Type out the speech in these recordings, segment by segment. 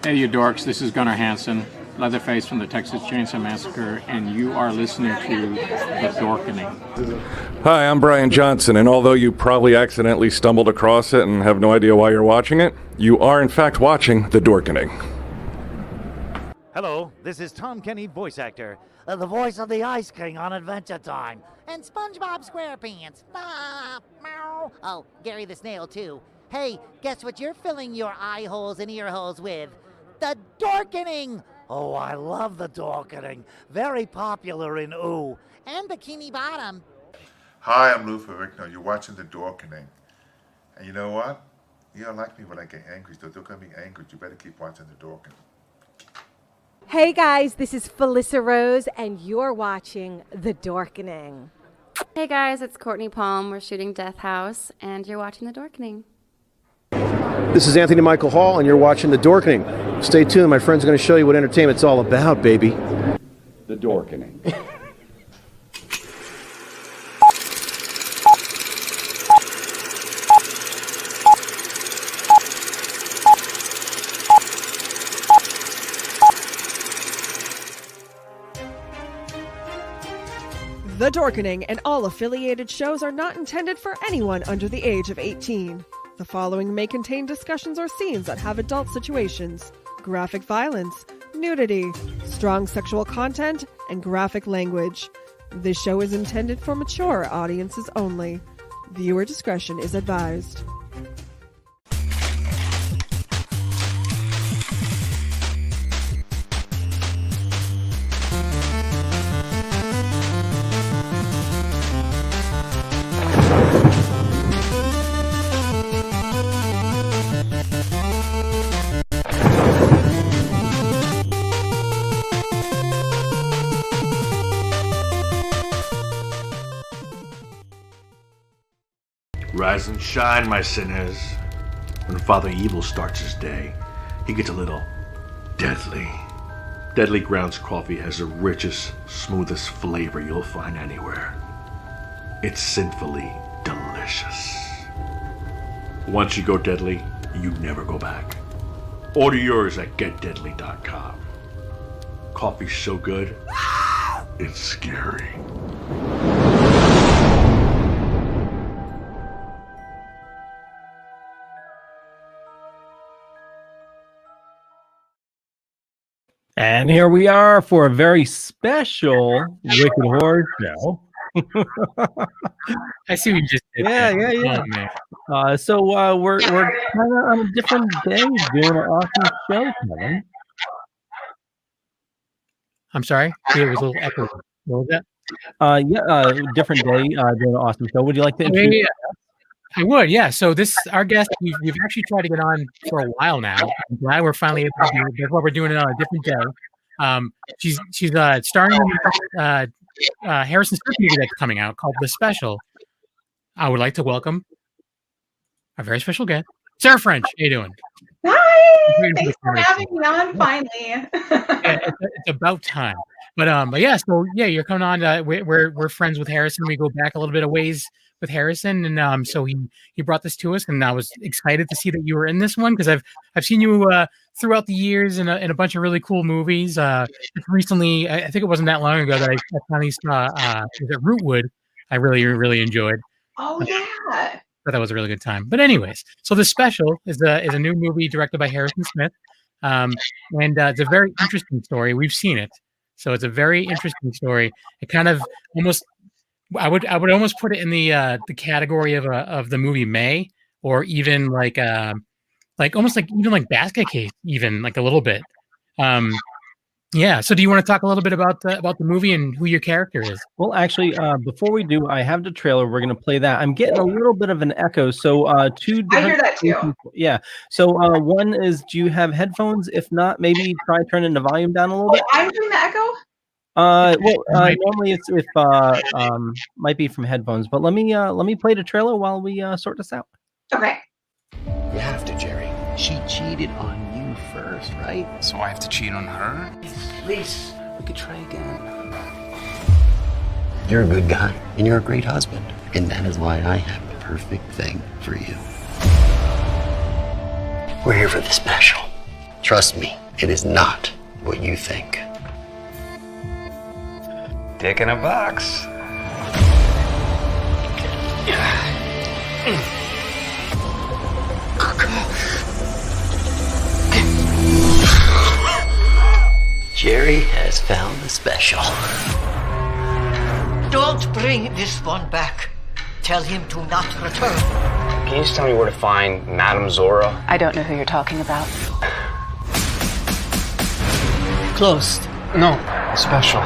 Hey, you dorks, this is Gunnar Hansen, Leatherface from the Texas Chainsaw Massacre, and you are listening to The Dorkening. Hi, I'm Brian Johnson, and although you probably accidentally stumbled across it and have no idea why you're watching it, you are in fact watching The Dorkening. Hello, this is Tom Kenny, voice actor, the voice of the Ice King on Adventure Time, and SpongeBob SquarePants. Meow. Oh, Gary the Snail, too. Hey, guess what you're filling your eye holes and ear holes with? The Dorkening! Oh, I love The Dorkening. Very popular in Ooh. And Bikini Bottom. Hi, I'm Lou Ferrigno. You're watching The Dorkening. And you know what? You don't like me when I get angry, so don't get me angry. You better keep watching The Dorkening. Hey guys, this is Felissa Rose, and you're watching The Dorkening. Hey guys, it's Courtney Palm. We're shooting Death House, and you're watching The Dorkening. This is Anthony Michael Hall, and you're watching The Dorkening. Stay tuned. My friend's going to show you what entertainment's all about, baby. The Dorkening. The Dorkening and all affiliated shows are not intended for anyone under the age of 18. The following may contain discussions or scenes that have adult situations, graphic violence, nudity, strong sexual content, and graphic language. This show is intended for mature audiences only. Viewer discretion is advised. Rise and shine, my sinners. When Father Evil starts his day, he gets a little deadly. Deadly Grounds coffee has the richest, smoothest flavor you'll find anywhere. It's sinfully delicious. Once you go deadly, you never go back. Order yours at getdeadly.com. Coffee's so good, it's scary. And here we are for a very special Wicked Horror Show. I see what you just did. Yeah. So we're kind of on a different day doing an awesome show, Kevin. I'm sorry, it was a little echo. What was that? Different day doing an awesome show. Would you like to introduce? Yeah. I would, yeah. So our guest, we've actually tried to get on for a while now. I'm glad we're finally able to do it. That's why we're doing it on a different day. She's starring in Harrison Smith movie that's coming out called The Special. I would like to welcome our very special guest, Sarah French. How you doing? Hi. Thanks for having me on finally. It's about time. But yeah, so yeah, you're coming on. We're friends with Harrison. We go back a little bit of ways with Harrison, and so he brought this to us, and I was excited to see that you were in this one because I've seen you throughout the years in a bunch of really cool movies. Recently, I think it wasn't that long ago that I finally saw was it Rootwood. I really enjoyed. Oh yeah. But that was a really good time. But anyways, so The Special is a new movie directed by Harrison Smith, and it's a very interesting story. We've seen it, so it's a very interesting story. It kind of almost. I would almost put it in the category of the movie May, or even like almost like even like Basket Case, even like a little bit. Yeah. So do you want to talk a little bit about the movie and who your character is? Well, actually, before we do, I have the trailer. We're going to play that. I'm getting a little bit of an echo. So two different. I hear that too. Yeah. So one is, do you have headphones? If not, maybe try turning the volume down a little bit. I'm doing the echo. Normally it's if might be from headphones, but let me play the trailer while we sort this out. Okay. You have to, Jerry. She cheated on you first, right? So I have to cheat on her? Please, we could try again. You're a good guy, and you're a great husband, and that is why I have the perfect thing for you. We're here for the special. Trust me, it is not what you think. Dick in a box. Jerry has found the special. Don't bring this one back. Tell him to not return. Can you just tell me where to find Madame Zhora? I don't know who you're talking about. Closed. No, special.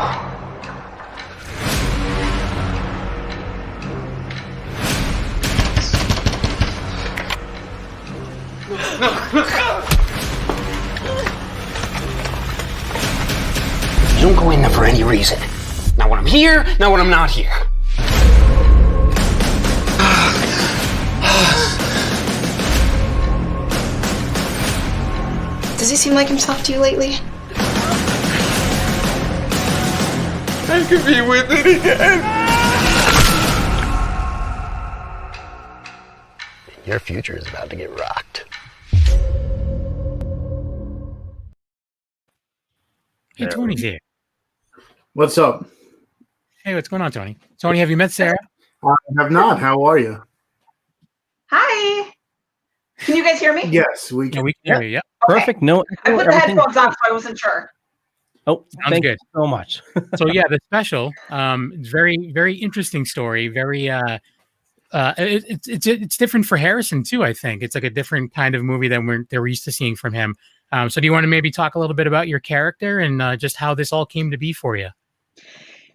You don't go in there for any reason. Not when I'm here, not when I'm not here. Does he seem like himself to you lately? I could be with it again. Your future is about to get rocked. Hey, Tony's here. What's up? Hey, what's going on, Tony? Tony, have you met Sarah? I have not. How are you? Hi. Can you guys hear me? Yes, we can. Yeah, we can hear you. Yeah. Perfect. No. I put the headphones on, so I wasn't sure. Oh, Sounds good. you so much. So yeah, the special, it's very, very interesting story. Very, it's different for Harrison too. I think it's like a different kind of movie than we're used to seeing from him. So do you want to maybe talk a little bit about your character and just how this all came to be for you?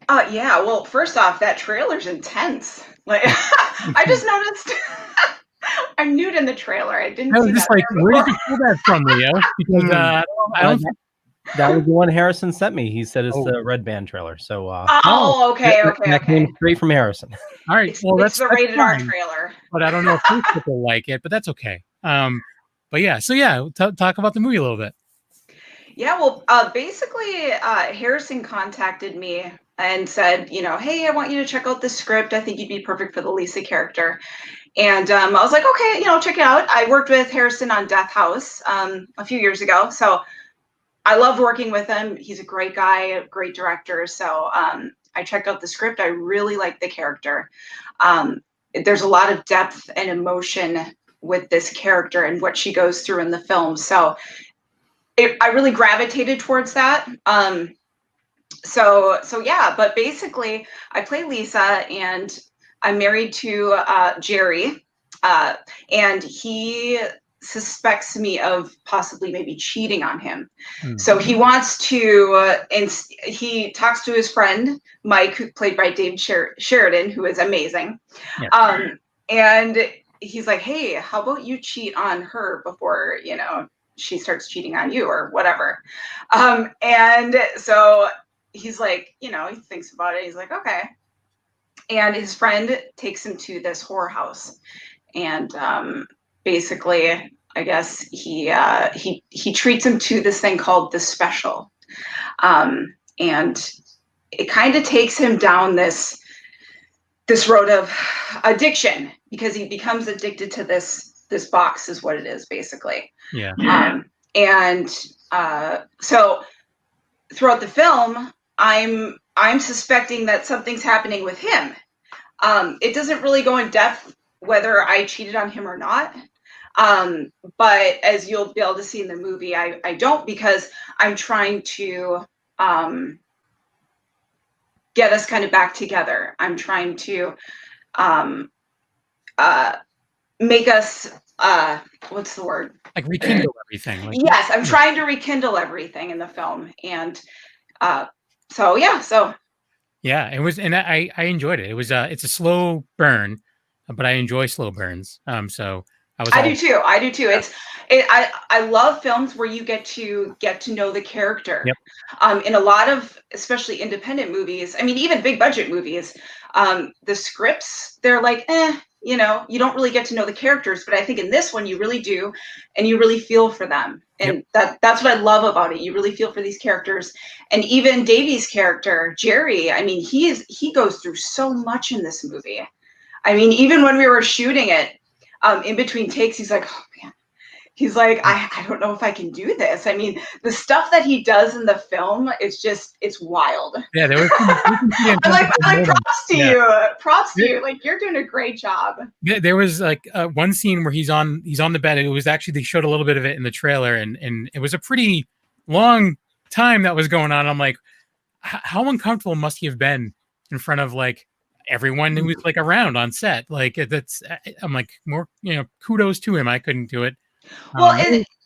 Yeah. Well, first off, that trailer's intense. Like, I just noticed. I'm nude in the trailer. I didn't. I was see just that like, there where did before. you pull that from, Leo? Because I don't. That was the one Harrison sent me. He said it's the Red Band trailer. So Okay. that came straight from Harrison. All right. Well, It's the rated R fine. trailer. But I don't know if most people like it, but that's okay. But yeah, so yeah, talk about the movie a little bit. Yeah, well, basically, Harrison contacted me and said, hey, I want you to check out this script. I think you'd be perfect for the Lisa character. And I was like, okay, check it out. I worked with Harrison on Death House a few years ago. So I loved working with him. He's a great guy, a great director. So I checked out the script. I really liked the character. There's a lot of depth and emotion with this character and what she goes through in the film. So I really gravitated towards that. So yeah, but basically I play Lisa and I'm married to Jerry, and he suspects me of possibly maybe cheating on him. So he wants to, and he talks to his friend, Mike, who played by David Sheridan, who is amazing. Yeah. And he's like, hey, how about you cheat on her before, she starts cheating on you or whatever. And so he's like, he thinks about it. He's like, okay. And his friend takes him to this whorehouse. And basically, I guess he treats him to this thing called the special. And it kind of takes him down this road of addiction because he becomes addicted to this box is what it is basically. Yeah. So throughout the film, I'm suspecting that something's happening with him. It doesn't really go in depth whether I cheated on him or not. But as you'll be able to see in the movie, I don't, because I'm trying to get us kind of back together. I'm trying to make us, what's the word? Like rekindle everything. Yes, I'm trying to rekindle everything in the film. And so, yeah, so. Yeah, it was, and I enjoyed it. It was it's a slow burn, but I enjoy slow burns. So I do too. I love films where you get to know the character. Yep. In a lot of, especially independent movies, I mean, even big budget movies, the scripts, they're like, you don't really get to know the characters. But I think in this one, you really do, and you really feel for them. And that's what I love about it. You really feel for these characters. And even Davy's character, Jerry, I mean, he goes through so much in this movie. I mean, even when we were shooting it, in between takes, he's like, oh man, He's like, I don't know if I can do this. I mean, the stuff that he does in the film, it's wild. Yeah, there was I'm like, props to you. Props to you. Like, you're doing a great job. There was like one scene where he's on the bed. It was actually, they showed a little bit of it in the trailer, and it was a pretty long time that was going on. I'm like, how uncomfortable must he have been in front of like everyone who was like around on set? Like I'm like, more, kudos to him. I couldn't do it. Well,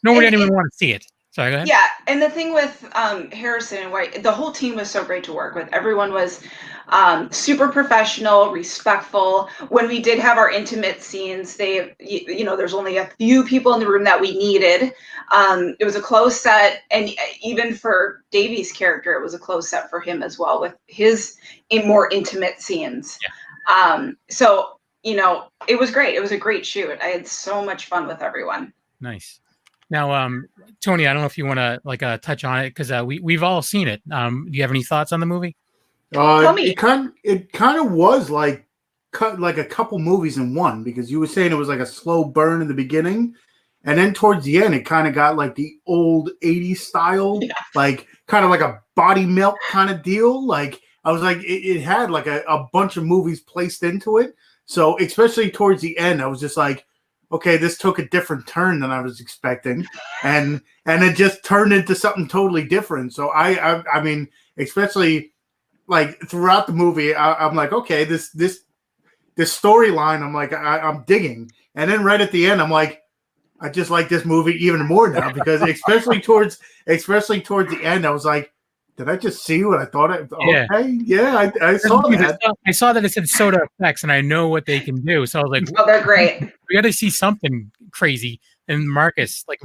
nobody didn't want to see it. Sorry, go ahead. Yeah, and the thing with Harrison and White, the whole team was so great to work with. Everyone was super professional, respectful. When we did have our intimate scenes, there's only a few people in the room that we needed. It was a closed set, and even for Davy's character, it was a closed set for him as well, with his more intimate scenes. Yeah. So, it was great. It was a great shoot. I had so much fun with everyone. Nice. Now, Tony, I don't know if you want to touch on it, because we've all seen it. Do you have any thoughts on the movie? It kind of was like a couple movies in one, because you were saying it was like a slow burn in the beginning, and then towards the end it kind of got like the old 80s style, like kind of like a body melt kind of deal. Like I was like, it had like a bunch of movies placed into it. So especially towards the end, I was just like, okay, this took a different turn than I was expecting, and it just turned into something totally different. So I mean, especially like throughout the movie, I'm like, okay, this storyline, I'm like, I'm digging, and then right at the end, I'm like, I just like this movie even more now, because especially towards the end, I was like, did I just see what I thought? I saw that. I saw that it said Soda Effects, and I know what they can do. So I was like, oh, they're great. We got to see something crazy. And Marcus, like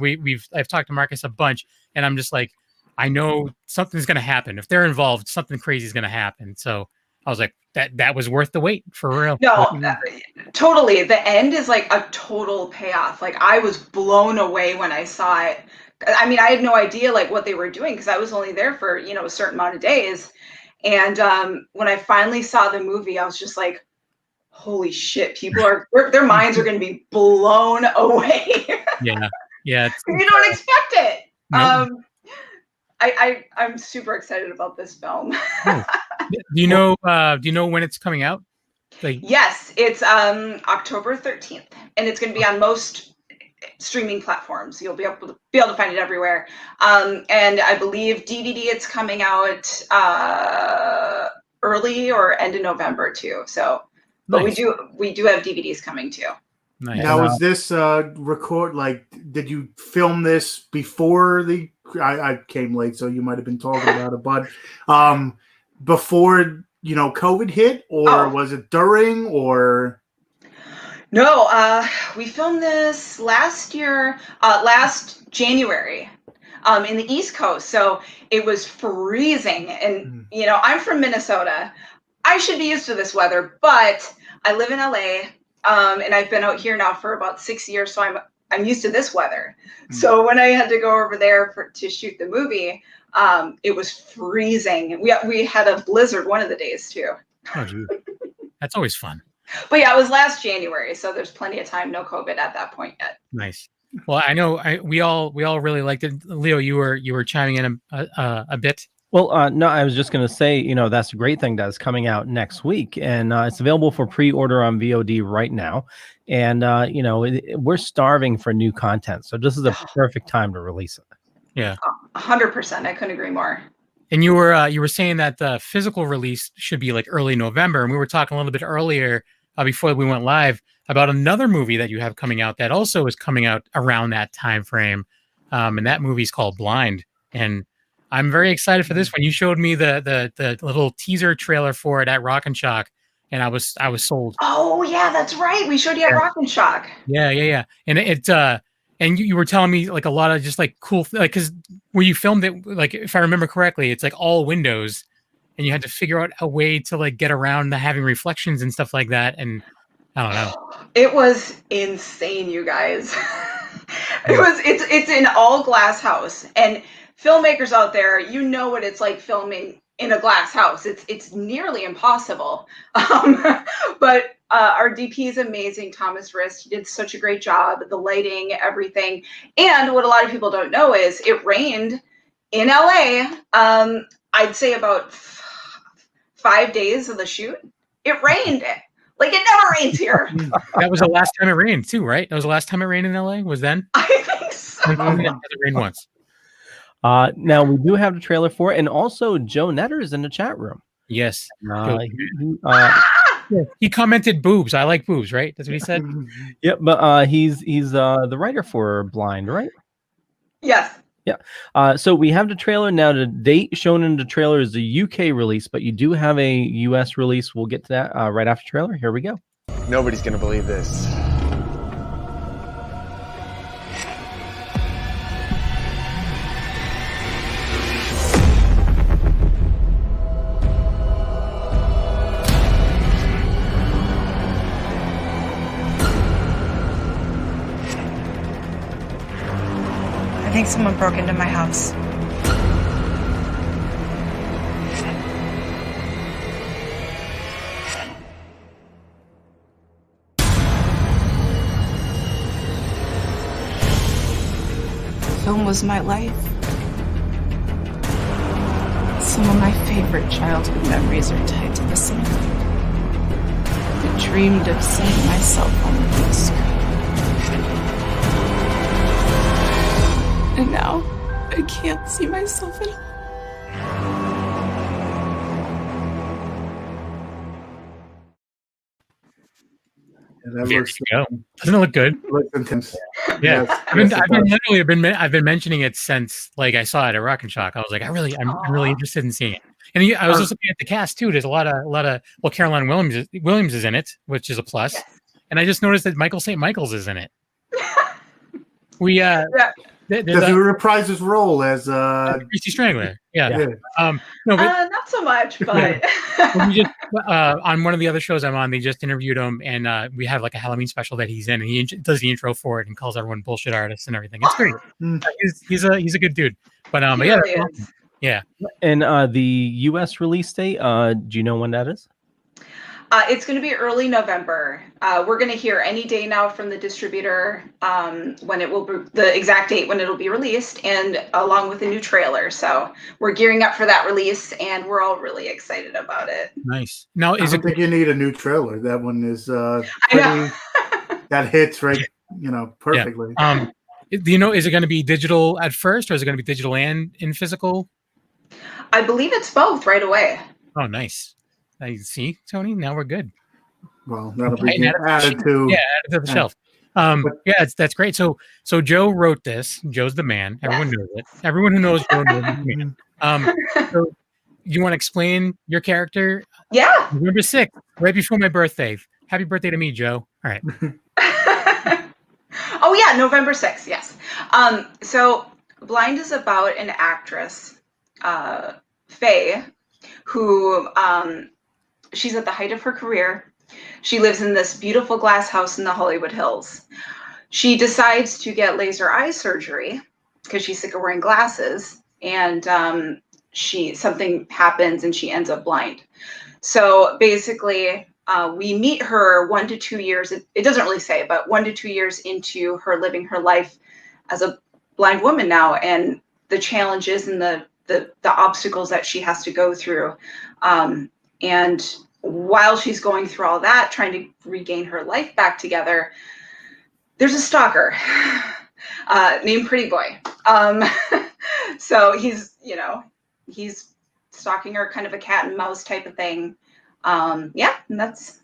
I've talked to Marcus a bunch, and I'm just like, I know something's going to happen. If they're involved, something crazy is going to happen. So I was like, that was worth the wait, for real. No, totally. The end is like a total payoff. Like, I was blown away when I saw it. I mean, I had no idea like what they were doing, because I was only there for, a certain amount of days. And when I finally saw the movie, I was just like, holy shit, their minds are going to be blown away. Yeah. You don't expect it. No. I'm super excited about this film. Do you know when it's coming out? Yes, it's October 13th, and it's going to be on most streaming platforms. You'll be able to find it everywhere. And I believe DVD, it's coming out early or end of November too. So, but nice. we do have DVDs coming too. Nice. Now, was this record, like, did you film this before I came late, so you might have been talking about it, but before, COVID hit, or was it during, or? No, we filmed this last January, in the East Coast. So it was freezing, and I'm from Minnesota. I should be used to this weather, but I live in LA, and I've been out here now for about 6 years, so I'm used to this weather. So when I had to go over there to shoot the movie, it was freezing. We had a blizzard one of the days too. Oh, geez. That's always fun. But yeah, it was last January, so there's plenty of time. No COVID at that point yet. Nice. Well, I know we all really liked it. Leo, you were chiming in a bit. Well, no, I was just going to say, that's a great thing that's coming out next week, and it's available for pre-order on VOD right now. And we're starving for new content, so this is a perfect time to release it. Yeah, 100%. I couldn't agree more. And you were saying that the physical release should be like early November, and we were talking a little bit earlier before we went live about another movie that you have coming out that also is coming out around that time frame, and that movie is called Blind. And I'm very excited for this one. You showed me the little teaser trailer for it at Rock and Shock, and I was sold. Oh yeah, that's right. We showed you at Rock and Shock. Yeah. And and you were telling me like a lot of just like cool, like, because where you filmed it, like if I remember correctly, it's like all windows, and you had to figure out a way to like get around the having reflections and stuff like that. And I don't know. It was insane, you guys. It's an all glass house, and filmmakers out there, what it's like filming in a glass house. It's nearly impossible. But Our DP is amazing, Thomas Rist. He did such a great job, the lighting, everything. And what a lot of people don't know is it rained in LA. I'd say about 5 days of the shoot. It rained. Like it never rains here. That was the last time it rained too, right? That was the last time it rained in LA. Was then? I think so. It rained once. Now we do have the trailer for it, and also Joe Netter is in the chat room. Yes. He, He commented boobs. I like boobs, right? That's what he said. Yep, but he's the writer for Blind, right? Yes. Yeah. So we have the trailer now. The date shown in the trailer is the UK release, but you do have a US release. We'll get to that right after trailer. Here we go. Nobody's gonna believe this. I think someone broke into my house. Film was my life. Some of my favorite childhood memories are tied to the scene. I dreamed of seeing myself on the big screen. And now, I can't see myself at all. That There looks, you go. Doesn't it look good? looks intense. Yeah, Yes, I've been, yes, it I've been does. literally I've been mentioning it since like I saw it at Rock and Shock. I was like, I'm really interested in seeing it. And I was just looking at the cast too. There's a lot of well, Caroline Williams is in it, which is a plus. Yes. And I just noticed that Michael St. Michael's is in it. We Does he reprise his role as Greasy Strangler? Yeah. Yeah. No, but Not so much, but we just on one of the other shows I'm on, they just interviewed him, and we have like a Halloween special that he's in, and he does the intro for it and calls everyone bullshit artists and everything. It's great. He's a good dude. But he yeah, really that's is. awesome. Yeah. And the US release date, do you know when that is? It's going to be early November. We're going to hear any day now from the distributor when it will be the exact date when it'll be released, and along with a new trailer. So we're gearing up for that release, and we're all really excited about it. Nice. Now, I don't think you need a new trailer. That one is pretty, that hits right, perfectly. Yeah. Do you know, is it going to be digital at first, or is it going to be digital and in physical? I believe it's both right away. Oh, nice. I see, Tony. Now we're good. Well, that'll be Add it added to to the shelf. Yeah, that's great. So Joe wrote this. Joe's the man. Everyone knows it. Everyone who knows Joe knows the man. So you want to explain your character? Yeah. November 6th, right before my birthday. Happy birthday to me, Joe. All right. Oh yeah, November 6th. Yes. So Blind is about an actress, Faye, who she's at the height of her career. She lives in this beautiful glass house in the Hollywood Hills. She decides to get laser eye surgery because she's sick of wearing glasses, and something happens and she ends up blind. So basically, we meet her 1 to 2 years. It doesn't really say, but 1 to 2 years into her living her life as a blind woman now, and the challenges and the obstacles that she has to go through. And while she's going through all that, trying to regain her life back together, there's a stalker named Pretty Boy. So he's stalking her, kind of a cat and mouse type of thing. Yeah, and that's.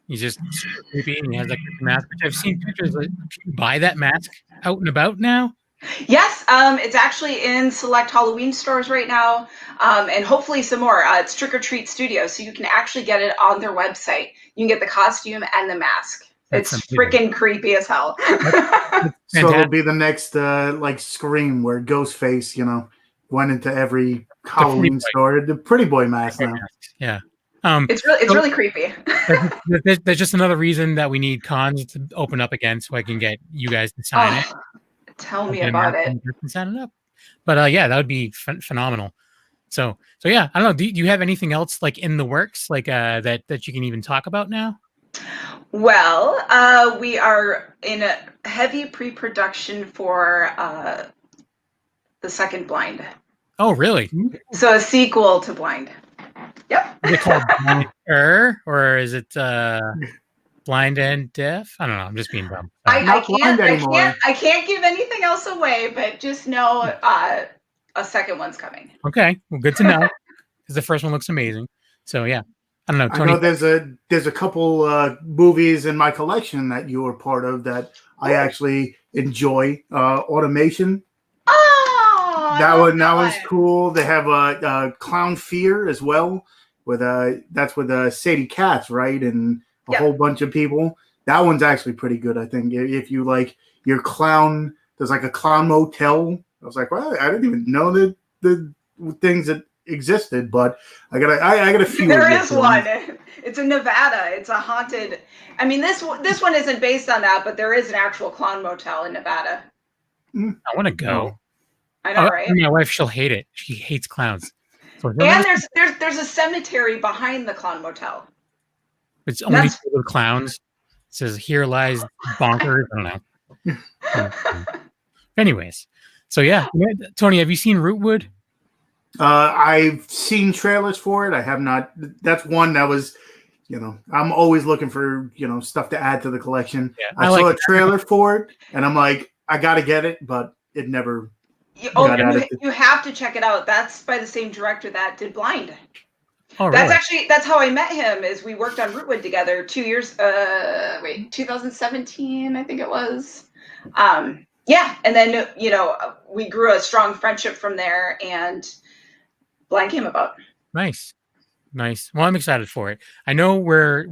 He's just super creepy, and he has like a mask, which I've seen pictures. Like, can you buy that mask out and about now? Yes, it's actually in select Halloween stores right now, and hopefully some more. It's Trick or Treat Studio, so you can actually get it on their website. You can get the costume and the mask. That's it's freaking creepy as hell. So it'll be the next like Scream, where Ghostface, went into every Halloween store. The Pretty Boy mask now. Yeah. It's really creepy. There's just another reason that we need cons to open up again, so I can get you guys to sign it. Tell me about it. Sign it up. But yeah, that would be phenomenal. So yeah, I don't know. Do you have anything else like in the works, like that you can even talk about now? Well, we are in a heavy pre-production for the second Blind. Oh, really? So a sequel to Blind. Yep. Is it called Blind or is it Blind and Deaf? I don't know. I'm just being dumb. I can't give anything else away, but just know a second one's coming. Okay, well, good to know because the first one looks amazing. So yeah, I don't know, Tony. I know there's a couple movies in my collection that you were part of that I actually enjoy. Automation. Oh, that one's cool. They have Clown Fear as well. That's with Sadie Katz, right, and a whole bunch of people. That one's actually pretty good, I think. If you like your clown, there's like a clown motel. I was like, well, I didn't even know that the things that existed, but I got a few. There is one. It's in Nevada. It's a haunted. I mean, this one isn't based on that, but there is an actual clown motel in Nevada. I want to go. I know, right? My wife, she'll hate it. She hates clowns. So and there's a cemetery behind the clown motel. It's only for the clowns. It says here lies bonkers. I don't know. Anyways, so yeah, Tony, have you seen Rootwood? I've seen trailers for it. I have not. That's one that was, I'm always looking for, stuff to add to the collection. Yeah, I saw a trailer for it, and I'm like, I got to get it, but it never. You have to check it out. That's by the same director that did Blind. Oh, That's how I met him. Is we worked on Rootwood together 2017, I think it was. Yeah, and then we grew a strong friendship from there, and Blind came about. Nice. Well, I'm excited for it. I know we're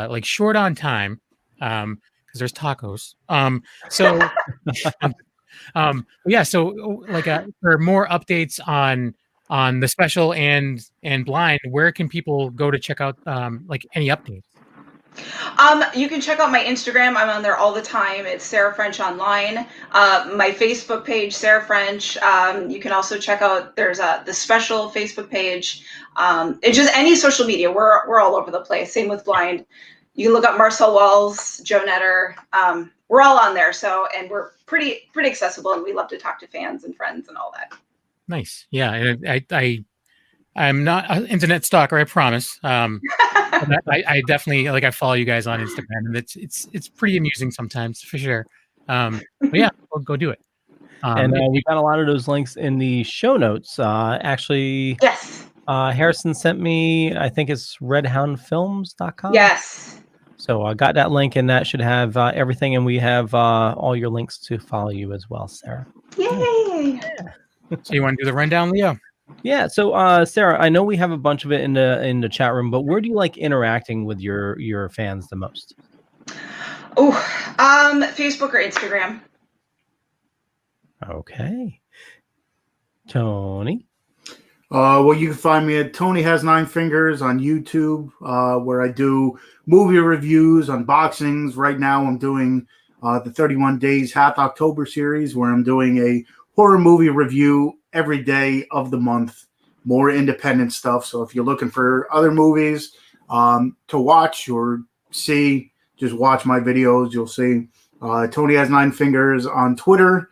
like short on time because there's tacos. So yeah. So like for more updates on the special and Blind, where can people go to check out like any updates? You can check out my Instagram. I'm on there all the time. It's Sarah French Online. My Facebook page, Sarah French. You can also check out, there's the special Facebook page. It's just any social media. We're all over the place. Same with Blind. You can look up Marcel Walls, Joe Netter. We're all on there. So, and we're pretty accessible, and we love to talk to fans and friends and all that. Nice. Yeah. And I'm not an internet stalker, I promise. I definitely I follow you guys on Instagram, and it's pretty amusing sometimes for sure. But yeah, go do it. And we got a lot of those links in the show notes. Actually, yes. Harrison sent me, I think it's redhoundfilms.com. Yes. So I got that link, and that should have everything, and we have all your links to follow you as well, Sarah. Yay! Yeah. So you want to do the rundown, Leo? Yeah. So Sarah, I know we have a bunch of it in the chat room, but where do you like interacting with your fans the most? Oh, Facebook or Instagram. Okay. Tony. Well, you can find me at Tony Has Nine Fingers on YouTube, where I do movie reviews, unboxings. Right now, I'm doing the 31 Days Hath October series, where I'm doing a horror movie review every day of the month. More independent stuff. So if you're looking for other movies to watch or see, just watch my videos. You'll see Tony Has Nine Fingers on Twitter,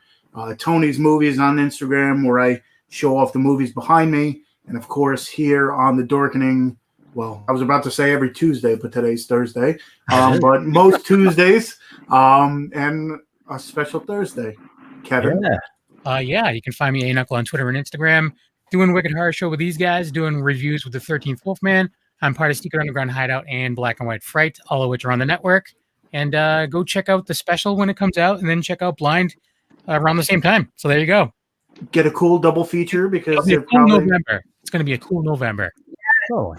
Tony's Movies on Instagram, where I show off the movies behind me. And of course, here on The Dorkening, well, I was about to say every Tuesday, but today's Thursday. But most Tuesdays and a special Thursday. Kevin? Yeah, you can find me A-Knuckle on Twitter and Instagram, doing Wicked Horror Show with these guys, doing reviews with the 13th Wolfman. I'm part of Secret Underground Hideout and Black and White Fright, all of which are on the network. And go check out the special when it comes out, and then check out Blind around the same time. So there you go. Get a cool double feature because it's November. It's going to be a cool November. Oh.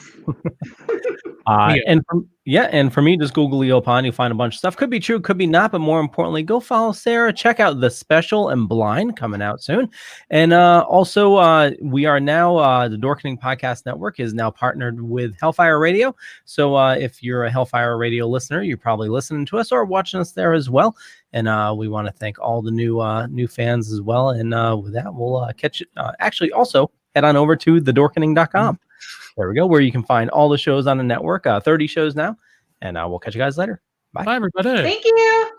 And for me, just Google Leo Pond. You'll find a bunch of stuff. Could be true, could be not, but more importantly, go follow Sarah. Check out the special and Blind coming out soon. And also, we are now the Dorkening Podcast Network is now partnered with Hellfire Radio. So if you're a Hellfire Radio listener, you're probably listening to us or watching us there as well. And we want to thank all the new fans as well. And with that, we'll catch it. Actually, also head on over to thedorkening.com. There we go, where you can find all the shows on the network, 30 shows now. And we'll catch you guys later. Bye. Bye, everybody. Thank you.